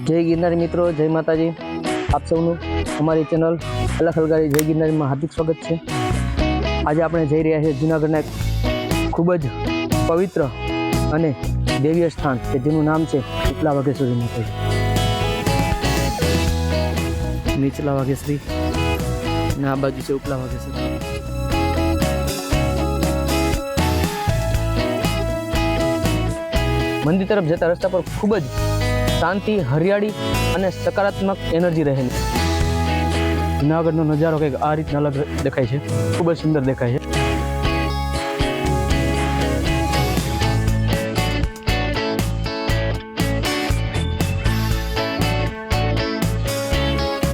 જય ગિરનારી મિત્રો, જય માતાજી. આપ સૌનું અમારી ચેનલ અલખ અલગારી જય ગિરનારીમાં હાર્દિક સ્વાગત છે. આજે આપણે જઈ રહ્યા છીએ જૂનાગઢના ખૂબ જ પવિત્ર અને દેવીય સ્થાન કે જેનું નામ છે ઉપલા વાઘેશ્વરી માતાજી. નીચલા વાઘેશ્વરી અને આ બાજુ છે ઉપલા વાઘેશ્વરી. મંદિર તરફ જતા રસ્તા પર ખૂબ જ શાંતિ, હરિયાળી અને સકારાત્મક એનર્જી રહેલી. જૂનાગઢનો નજારો કંઈક આ રીતના અલગ દેખાય છે, ખૂબ જ સુંદર દેખાય છે.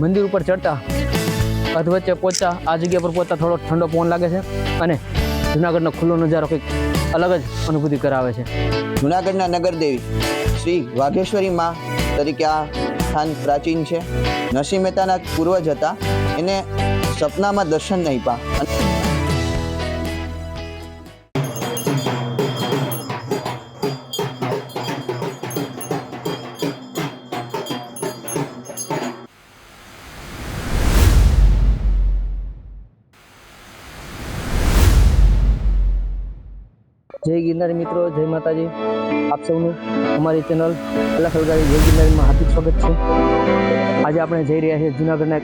મંદિર ઉપર ચડતા અધવચ્ચે પહોંચતા આ જગ્યા પર પહોંચતા થોડો ઠંડો પવન લાગે છે અને જૂનાગઢનો ખુલ્લો નજારો કંઈક અલગ જ અનુભૂતિ કરાવે છે. જૂનાગઢના નગરદેવી શ્રી વાઘેશ્વરી માં તરીકે આ સ્થાન પ્રાચીન છે. નરસિંહ મહેતાના પૂર્વજ હતા, એને સપનામાં દર્શન નહીં પા. જય ગિરનારી મિત્રો, જય માતાજી. આપ સૌનું અમારી ચેનલ અલખ અલગારી જય ગિરનારીમાં હાર્દિક સ્વાગત છે. આજે આપણે જઈ રહ્યા છીએ જૂનાગઢના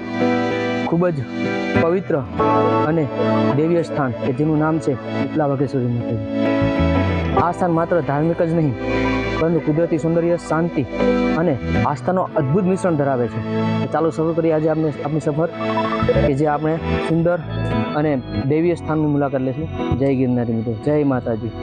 ખૂબ જ પવિત્ર અને દેવીય સ્થાન કે જેનું નામ છે ઉપલા વાઘેશ્વરી માતાજી. આ સ્થાન માત્ર ધાર્મિક જ નહીં પરંતુ કુદરતી સૌંદર્ય, શાંતિ અને આસ્થાનો અદ્ભુત મિશ્રણ ધરાવે છે. ચાલો શરૂ કરીએ આજે આપણી સફર કે જે આપણે સુંદર અને દેવીય સ્થાનની મુલાકાત લઈશું. જય ગિરનારી મિત્રો, જય માતાજી.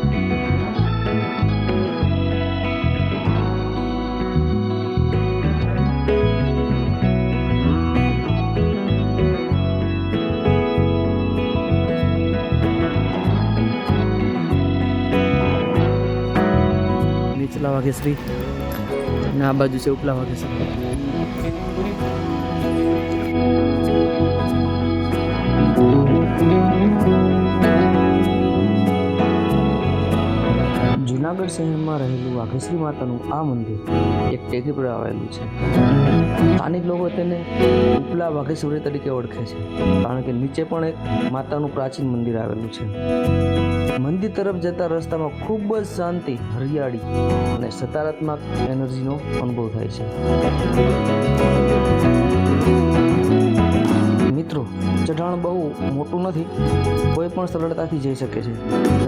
નીચલા વાઘેશ્વરી અને આ બાજુ છે ઉપલા વાઘેશ્વરી. જૂનાગઢ શહેરમાં રહેલું વાઘેશ્વરી માતાનું આ મંદિર એક ટેકરી પર આવેલું છે. સ્થાનિક લોકો તેને ઉપલા વાઘેશ્વરી તરીકે ઓળખે છે કારણ કે નીચે પણ એક માતાનું પ્રાચીન મંદિર આવેલું છે. મંદિર તરફ જતા રસ્તામાં ખૂબ જ શાંતિ, હરિયાળી અને સકારાત્મક એનર્જીનો અનુભવ થાય છે. મિત્રો, ચઢાણ બહુ મોટું નથી, કોઈ પણ સરળતાથી જઈ શકે છે.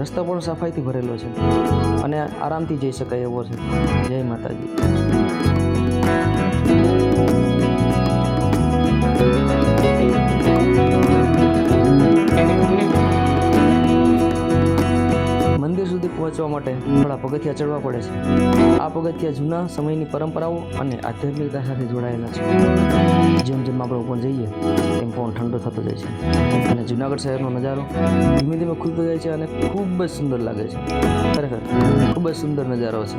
રસ્તો પણ સફાઈથી ભરેલો છે અને આરામથી જઈ શકાય એવો છે. જય માતાજી. મંદિર સુધી પહોંચવા માટે થોડા પગથિયા ચડવા પડે છે. આ પગથિયા જૂના સમયની પરંપરાઓ અને આધ્યાત્મિકતા સાથે જોડાયેલા છે. જેમ જેમ આપણે ઉપર જઈએ તેમ પવન ઠંડો થતો જાય છે અને જૂનાગઢ શહેરનો નજારો ધીમે ધીમે ખુલતો જાય છે અને ખૂબ જ સુંદર લાગે છે. ખરેખર ખૂબ જ સુંદર નજારો છે.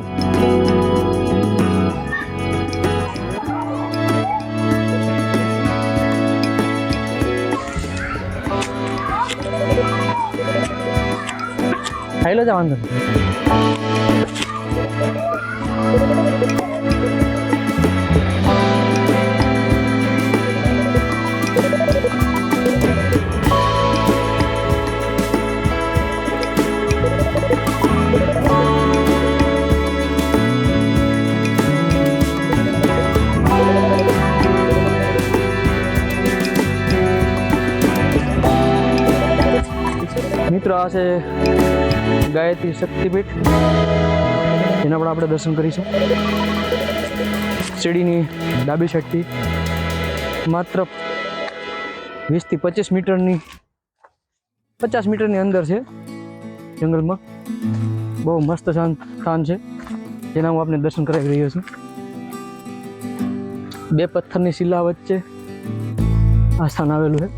ખાઈ લો જા, વાંધો નહીં. મિત્રો, આ છે ગાયત્રી શક્તિપીઠ, જેના પણ આપણે દર્શન કરીશું. સીડીની ડાબી સાઈડથી માત્ર 20 થી 25 મીટરની 50 મીટરની અંદર છે જંગલમાં. બહુ મસ્ત સ્થાન છે જેના હું આપને દર્શન કરાવી રહ્યો છું. બે પથ્થરની શિલા વચ્ચે આ સ્થાન આવેલું છે.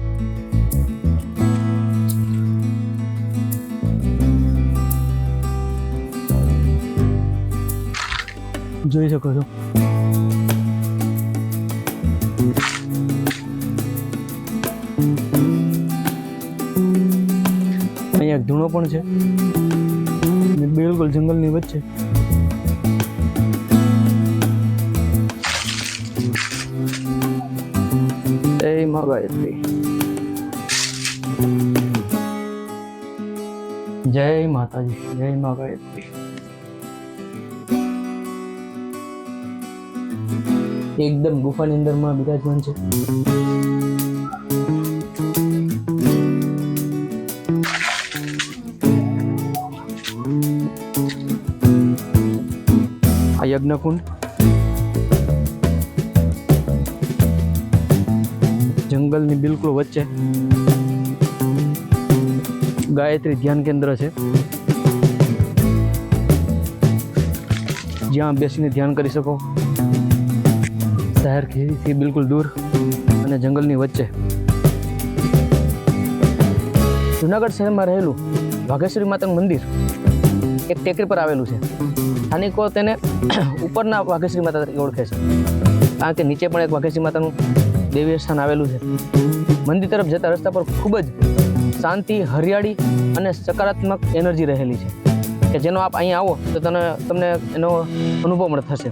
જોઈ શકો છો. અહીંયા એક ધૂણો પણ છે બિલકુલ જંગલની વચ્ચે. માં ગાયત્રી. જય માતાજી, જય માં ગાયત્રી. એકદમ ગુફાની અંદર માં બિરાજમાન છે. આ યજ્ઞકુંડ જંગલની બિલકુલ વચ્ચે ગાયત્રી ધ્યાન કેન્દ્ર છે, જ્યાં બેસીને ધ્યાન કરી શકો. શહેરથી બિલકુલ દૂર અને જંગલની વચ્ચે જુનાગઢ શહેરમાં રહેલું વાઘેશ્વરી માતાનું મંદિર એક ટેકરી પર આવેલું છે. સ્થાનિકો તેને ઉપરના વાઘેશ્વરી માતા તરીકે ઓળખે છે, કારણ કે નીચે પણ એક વાઘેશ્વરી માતાનું દેવીય સ્થાન આવેલું છે. મંદિર તરફ જતા રસ્તા પર ખૂબ જ શાંતિ, હરિયાળી અને સકારાત્મક એનર્જી રહેલી છે, કે જેનો આપ અહીંયા આવો તો તમને એનો અનુભવ મળે થશે.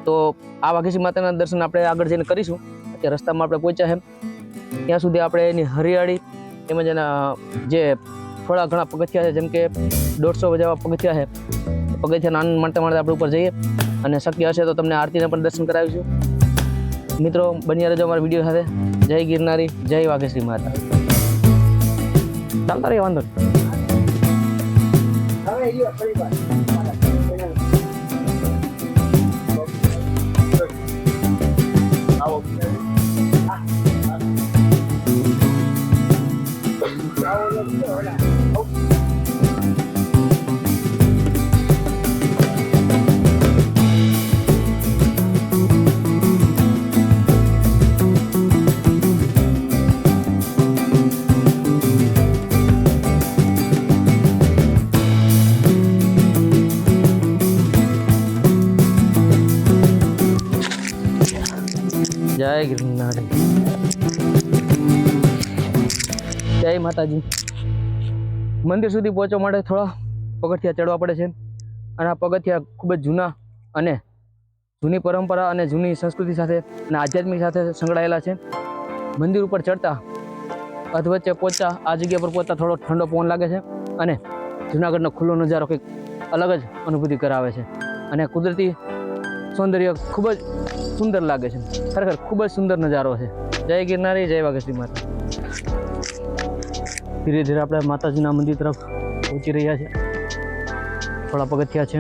તો આ વાઘેશ્વરી માતાના દર્શન આપણે આગળ જઈને કરીશું. અત્યારે રસ્તામાં આપણે પહોંચ્યા છે, ત્યાં સુધી આપણે એની હરિયાળી તેમજ એના જે થોડા ઘણા પગથિયા છે, જેમ કે 150 જેવા પગથિયા છે, પગથિયાનો આનંદ માણતા માણતા આપણે ઉપર જઈએ અને શક્ય હશે તો તમને આરતીના પણ દર્શન કરાવીશું. મિત્રો, બન્યા રહેજો અમારા વિડીયો સાથે. જય ગિરનારી, જય વાઘેશ્વરી માતા. ચાલતા રહીએ, વાંધો નહીં. જય ગિરનારી, જય માતાજી. મંદિર સુધી પહોંચવા માટે થોડા પગથિયા ચડવા પડે છે, અને આ પગથિયા ખૂબ જ જૂના અને જૂની પરંપરા અને જૂની સંસ્કૃતિ સાથે અને આધ્યાત્મિક સાથે સંકળાયેલા છે. મંદિર ઉપર ચડતા અધવચ્ચે પહોંચતા આ જગ્યા પર પહોંચતા થોડો ઠંડો પવન લાગે છે, અને જૂનાગઢનો ખુલ્લો નજારો કંઈક અલગ જ અનુભૂતિ કરાવે છે, અને કુદરતી સૌંદર્ય ખૂબ જ સુંદર લાગે છે. ખરેખર ખૂબ જ સુંદર નજારો છે. જય ગિરનારી, જય વાઘેશ્વરી માતા. ધીરે ધીરે આપણે માતાજીના મંદિર તરફ પહોંચી રહ્યા છે. થોડા પગથિયા છે.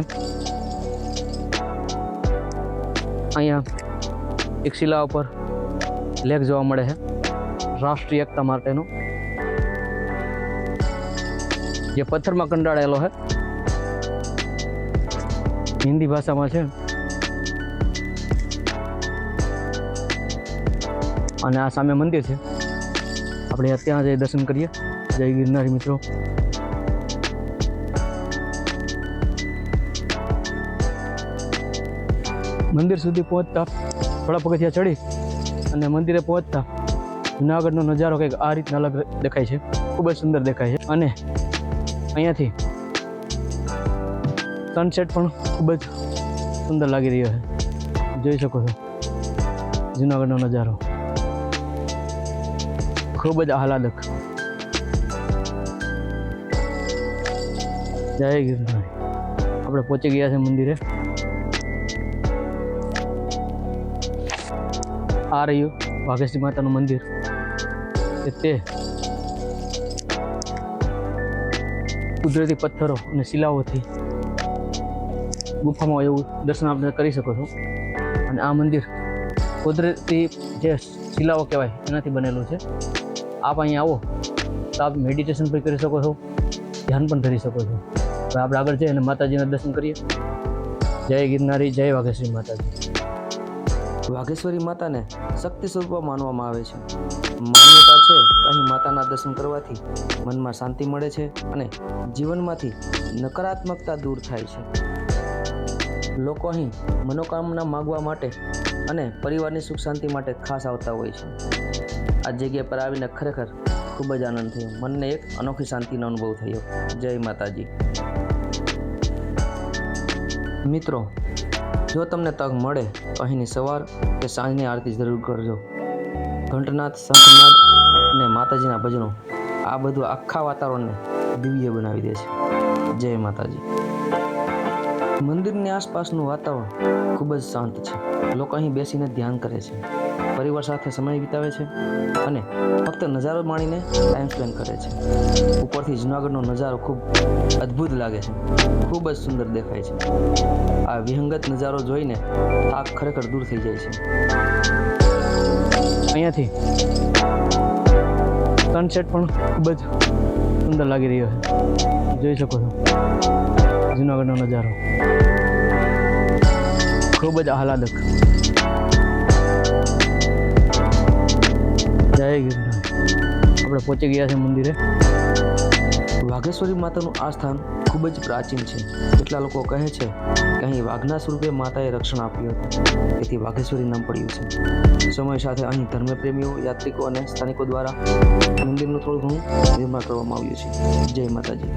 અહીંયા એક શિલા ઉપર લેખ જોવા મળે છે, રાષ્ટ્રીય એકતા માટેનો, જે પથ્થરમાં કંડાળેલો છે, હિન્દી ભાષામાં છે. અને આ સામે મંદિર છે, આપણે ત્યાં જઈ દર્શન કરીએ. જય ગિરનારી મિત્રો. મંદિર સુધી પહોંચતા થોડા પગથિયા ચડી અને મંદિરે પહોંચતા જુનાગઢનો નજારો કંઈક આ રીતના અલગ દેખાય છે, ખૂબ જ સુંદર દેખાય છે. અને અહીંયાથી સનસેટ પણ ખૂબ જ સુંદર લાગી રહ્યો છે. જોઈ શકો છો જુનાગઢનો નજારો ખૂબ જ આહલાદક. જય ગિરનારી. આપણે પહોંચી ગયા છે મંદિરે. આ રહ્યું વાઘેશ્વરી માતાનું મંદિર, કે તે કુદરતી પથ્થરો અને શિલાઓથી ગુફામાં એવું દર્શન આપણે કરી શકો છો. અને આ મંદિર કુદરતી જે શિલાઓ કહેવાય એનાથી બનેલું છે. આપ અહીંયા આવો તો આપ મેડિટેશન પણ કરી શકો છો, ધ્યાન પણ ધરી શકો છો. હવે આપણે આગળ જઈએ અને માતાજીના દર્શન કરીએ. જય ગિરનારી, જય વાઘેશ્વરી માતાજી. વાઘેશ્વરી માતાને શક્તિ સ્વરૂપ માનવામાં આવે છે. માન્યતા છે કે અહીં માતાના દર્શન કરવાથી મનમાં શાંતિ મળે છે અને જીવનમાંથી નકારાત્મકતા દૂર થાય છે. લોકો અહીં મનોકામના માગવા માટે અને પરિવારની સુખ શાંતિ માટે ખાસ આવતા હોય છે. આ જગ્યા પર આવીને ખરેખર ખૂબ જ આનંદ થયો. મનને એક અનોખી શાંતિનો અનુભવ થયો. જય માતાજી. મિત્રો, જો તમને તક મળે તો અહીંની સવાર કે સાંજની આરતી જરૂર કરજો. ઘંટનાદ, શંખનાદ અને માતાજીના ભજનો આ બધું આખા વાતાવરણને દિવ્ય બનાવી દે છે. જય માતાજી. મંદિરની આસપાસનું વાતાવરણ ખૂબ જ શાંત છે. લોકો અહીં બેસીને ધ્યાન કરે છે, પરિવાર સાથે સમય વિતાવે છે અને ફક્ત નજારો માણીને ટાઈમ સ્પેન્ડ કરે છે. ઉપરથી જૂનાગઢનો નજારો ખૂબ અદ્ભુત લાગે છે, ખૂબ જ સુંદર દેખાય છે. આ વિહંગત નજારો જોઈને થાક ખરેખર દૂર થઈ જાય છે. અહીંયાથી સનસેટ પણ ખૂબ જ સુંદર લાગી રહ્યો છે. જોઈ શકો છો જૂનાગઢનો નજારો ખૂબ જ આહલાદક. જય ગિરનાર. આપણે પહોંચી ગયા છે મંદિરે. વાઘેશ્વરી માતાનું આ સ્થાન ખૂબ જ પ્રાચીન છે. કેટલા લોકો કહે છે કે અહીં વાઘના સ્વરૂપે માતાએ રક્ષણ આપ્યું હતું, તેથી વાઘેશ્વરી નામ પડ્યું છે. સમય સાથે અહીં ધર્મપ્રેમીઓ, યાત્રિકો અને સ્થાનિકો દ્વારા મંદિરનું થોડું ઘણું નિર્માણ કરવામાં આવ્યું છે. જય માતાજી.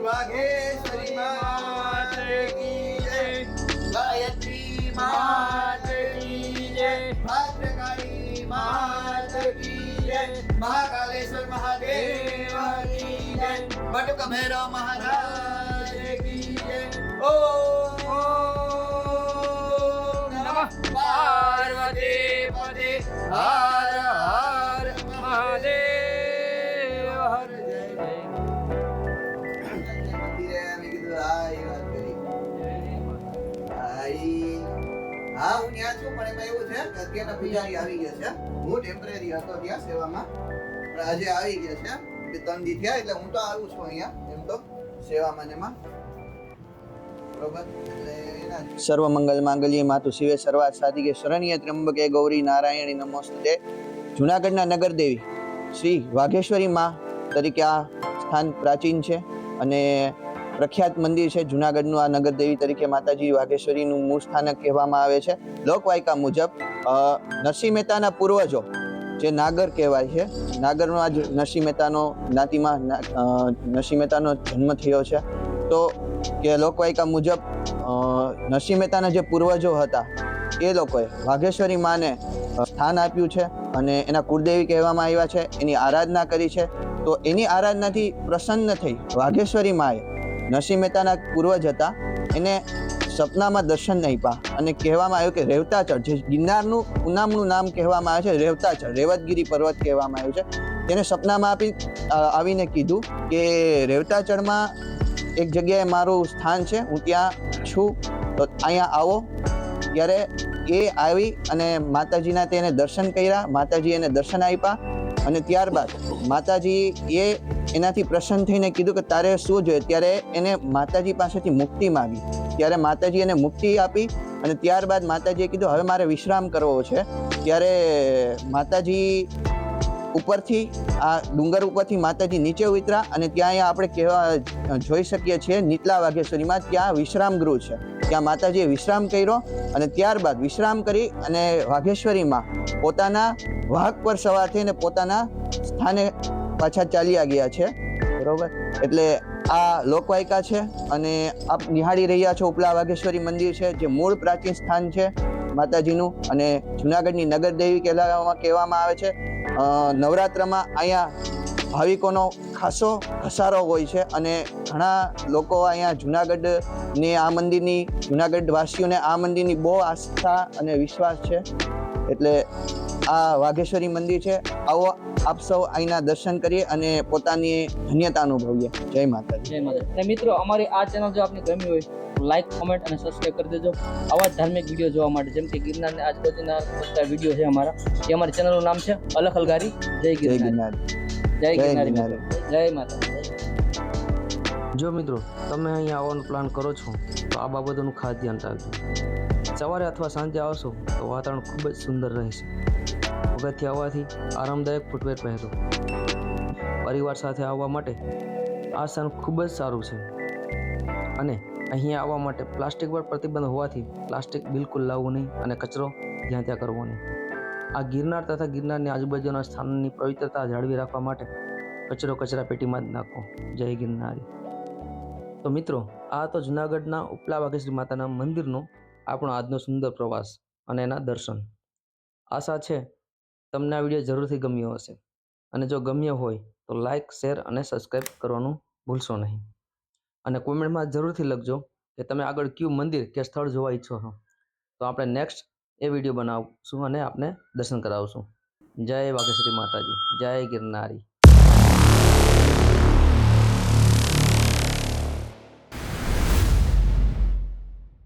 વાઘેશ્વરી માત કી જય, ગાયત્રી માત કી જય, ભદ્રકાળી માત કી જય, મહાકાલેશ્વર મહાદેવ કી જય, બટુક ભૈરવ મહારાજ કી જય. ઓમ નમઃ પાર્વતી પતે હર હર મહાદેવ. હર જય જય. હા, હું ત્યાં છું, પણ એમાં એવું છે કે અત્યારના પૂજારી આવી ગયા છે. હું ટેમ્પરરી હતો ત્યાં સેવામાં, પણ આજે આવી ગયા છે. 3 દી થયા, એટલે હું તો આવું છું અહીંયા એમ તો સેવામાં એમાં. બરોબર. સર્વ મંગલ માંગલ્ય માતુ શિવે સર્વાર્થ સાધિકે શરણ્ય ત્ર્યંબકે ગૌરી નારાયણી નમોસ્તુતે. જૂનાગઢના નગરદેવી શ્રી વાઘેશ્વરી માં તરીકે આ સ્થાન પ્રાચીન છે અને પ્રખ્યાત મંદિર છે. જૂનાગઢનું આ નગરદેવી તરીકે માતાજી વાઘેશ્વરીનું મૂળ સ્થાનક કહેવામાં આવે છે. લોકવાયકા મુજબ નરસિંહ મહેતાના પૂર્વજો જે નાગર કહેવાય છે, નાગરમાં જ નરસિંહ મહેતાનો જ્ઞાતિમાં નરસિંહ મહેતાનો જન્મ થયો છે. તો કે લોકવાયકા મુજબ નરસિંહ મહેતાના જે પૂર્વજો હતા એ લોકોએ વાઘેશ્વરી માને સ્થાન આપ્યું છે અને એના કુળદેવી કહેવામાં આવ્યા છે, એની આરાધના કરી છે. તો એની આરાધનાથી પ્રસન્ન થઈ વાઘેશ્વરી માએ નરસિંહ મહેતાના પૂર્વજ હતા એને સપનામાં દર્શન આપ્યા અને કહેવામાં આવ્યું કે રેવતાચળ, જે ગિરનારનું ઉનામનું નામ કહેવામાં આવે છે, રેવતાચળ, રેવતગીરી પર્વત કહેવામાં આવ્યું છે, તેને સપનામાં આવીને કીધું કે રેવતાચળમાં એક જગ્યાએ મારું સ્થાન છે, હું ત્યાં છું, તો અહીંયા આવો. ત્યારે એ આવી અને માતાજીના તેને દર્શન કર્યા, માતાજી એને દર્શન આપ્યા અને ત્યારબાદ માતાજી એનાથી પ્રસન્ન થઈને કીધું કે તારે શું જોઈએ. ત્યારે એને માતાજી પાસેથી મુક્તિ માંગી. ત્યારે માતાજી એને મુક્તિ આપી અને ત્યારબાદ માતાજીએ કીધું હવે મારે વિશ્રામ કરવો છે. ત્યારે માતાજી ઉપરથી આ ડુંગર ઉપરથી માતાજી નીચે ઉતર્યા અને ત્યાં આપણે જોઈ શકીએ છીએ નીતલા વાઘેશ્વરીમાં ત્યાં વિશ્રામ ગૃહ છે. ત્યાં માતાજીએ વિશ્રામ કર્યો અને ત્યારબાદ વિશ્રામ કરી અને વાઘેશ્વરીમાં પોતાના વાઘ પર સવાર થઈને પોતાના સ્થાને પાછા ચાલ્યા ગયા છે. બરોબર, એટલે આ લોકવાયકા છે અને આપ નિહાળી રહ્યા છો ઉપલા વાઘેશ્વરી મંદિર છે, જે મૂળ પ્રાચીન સ્થાન છે માતાજીનું અને જુનાગઢની નગરદેવી કહેવામાં આવે છે. નવરાત્રમાં અહીંયા ભાવિકોનો ખાસો ઘસારો હોય છે અને ઘણા લોકો અહીંયા જુનાગઢ વાસીઓને આ મંદિરની બહુ આસ્થા અને વિશ્વાસ છે. એટલે આ વાઘેશ્વરી મંદિર છે. આવો આપ સૌ અહીંના દર્શન કરીએ અને પોતાની ધન્યતા અનુભવીએ. જય માતાજી. જય માતાજી. અને મિત્રો, અમારી આ ચેનલ જો આપને ગમી હોય તો લાઈક, કોમેન્ટ અને સબસ્ક્રાઇબ કરી દેજો. આવા જ ધાર્મિક વિડીયો જોવા માટે, જેમ કે ગિરનારના આજુબાજુના બધા વિડીયો છે અમારા, એ અમારી ચેનલનું નામ છે અલખ અલગારી જય ગિરનાર. જય ગિરનાર. જય માતા. જો મિત્રો, તમે અહીંયા આવવાનો પ્લાન કરો છો તો આ બાબતોનું ખાસ ધ્યાન રાખજો. સવારે અથવા સાંજે આવશો તો વાતાવરણ ખૂબ જ સુંદર રહેશે. પગથિયાં આવવાથી આરામદાયક ફૂટવેર પહેરો. પરિવાર સાથે આવવા માટે આ સ્થાન ખૂબ જ સારું છે અને અહીંયા આવવા માટે પ્લાસ્ટિક પર પ્રતિબંધ હોવાથી પ્લાસ્ટિક બિલકુલ લાવવું નહીં અને કચરો જ્યાં ત્યાં કરવો નહીં. આ ગિરનાર તથા ગિરનારની આજુબાજુના સ્થાનની પવિત્રતા જાળવી રાખવા માટે કચરો કચરા પેટીમાં જ નાખો. જય ગિરનારી. તો મિત્રો, આ તો જુનાગઢના ઉપલા વાઘેશ્વરી માતાના મંદિરનો આપણો આજનો સુંદર પ્રવાસ અને એના દર્શન. આશા છે તમને આ વિડીયો જરૂરથી ગમ્યો હશે અને જો ગમ્યો હોય તો લાઇક, શેર અને સબસ્ક્રાઈબ કરવાનું ભૂલશો નહીં. અને કોમેન્ટમાં જરૂરથી લખજો કે તમે આગળ કયું મંદિર કે સ્થળ જોવા ઈચ્છો છો, તો આપણે નેક્સ્ટ એ વિડીયો બનાવશું અને આપને દર્શન કરાવશું. જય વાઘેશ્વરી માતાજી. જય ગિરનારી.